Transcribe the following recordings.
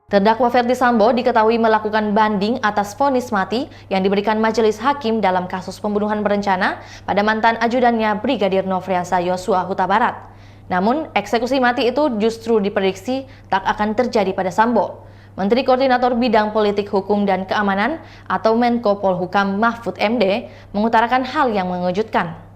Terdakwa Ferdy Sambo diketahui melakukan banding atas vonis mati yang diberikan majelis hakim dalam kasus pembunuhan berencana pada mantan ajudannya Brigadir Nofriansah Yosua Huta Barat. Namun, eksekusi mati itu justru diprediksi tak akan terjadi pada Sambo. Menteri Koordinator Bidang Politik Hukum dan Keamanan atau Menko Polhukam Mahfud MD mengutarakan hal yang mengejutkan.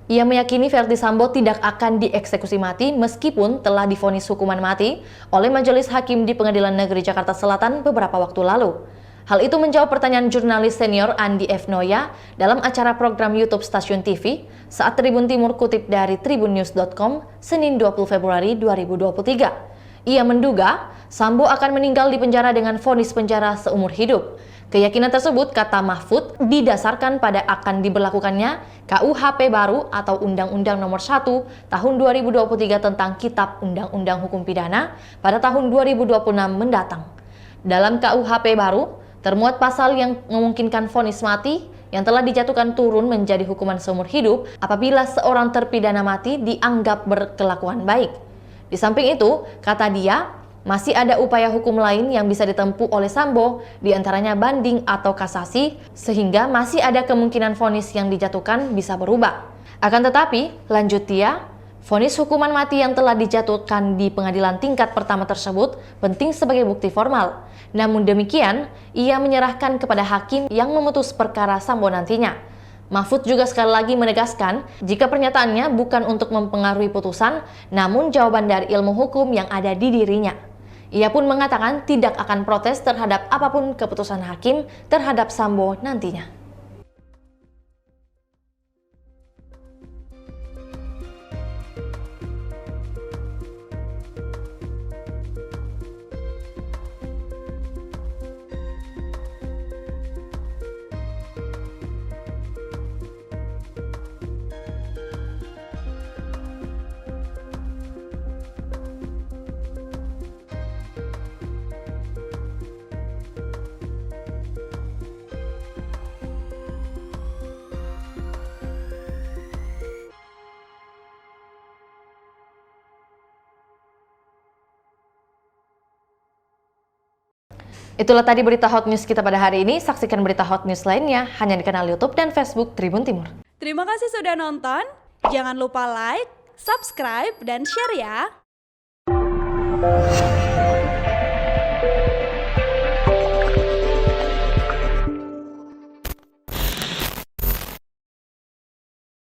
Ia meyakini Ferdy Sambo tidak akan dieksekusi mati meskipun telah divonis hukuman mati oleh Majelis Hakim di Pengadilan Negeri Jakarta Selatan beberapa waktu lalu. Hal itu menjawab pertanyaan jurnalis senior Andi F. Noya dalam acara program YouTube Stasiun TV saat Tribun Timur kutip dari tribunnews.com Senin 20 Februari 2023. Ia menduga Sambo akan meninggal di penjara dengan vonis penjara seumur hidup. Keyakinan tersebut, kata Mahfud, didasarkan pada akan diberlakukannya KUHP baru atau Undang-Undang Nomor 1 Tahun 2023 tentang Kitab Undang-Undang Hukum Pidana pada tahun 2026 mendatang. Dalam KUHP baru, termuat pasal yang memungkinkan vonis mati yang telah dijatuhkan turun menjadi hukuman seumur hidup apabila seorang terpidana mati dianggap berkelakuan baik. Di samping itu, kata dia, masih ada upaya hukum lain yang bisa ditempuh oleh Sambo, diantaranya banding atau kasasi, sehingga masih ada kemungkinan vonis yang dijatuhkan bisa berubah. Akan tetapi, lanjut dia, vonis hukuman mati yang telah dijatuhkan di pengadilan tingkat pertama tersebut penting sebagai bukti formal. Namun demikian, ia menyerahkan kepada hakim yang memutus perkara Sambo nantinya. Mahfud juga sekali lagi menegaskan jika pernyataannya bukan untuk mempengaruhi putusan, namun jawaban dari ilmu hukum yang ada di dirinya. Ia pun mengatakan tidak akan protes terhadap apapun keputusan hakim terhadap Sambo nantinya. Itulah tadi berita hot news kita pada hari ini. Saksikan berita hot news lainnya hanya di kanal YouTube dan Facebook Tribun Timur. Terima kasih sudah nonton. Jangan lupa like, subscribe, dan share ya.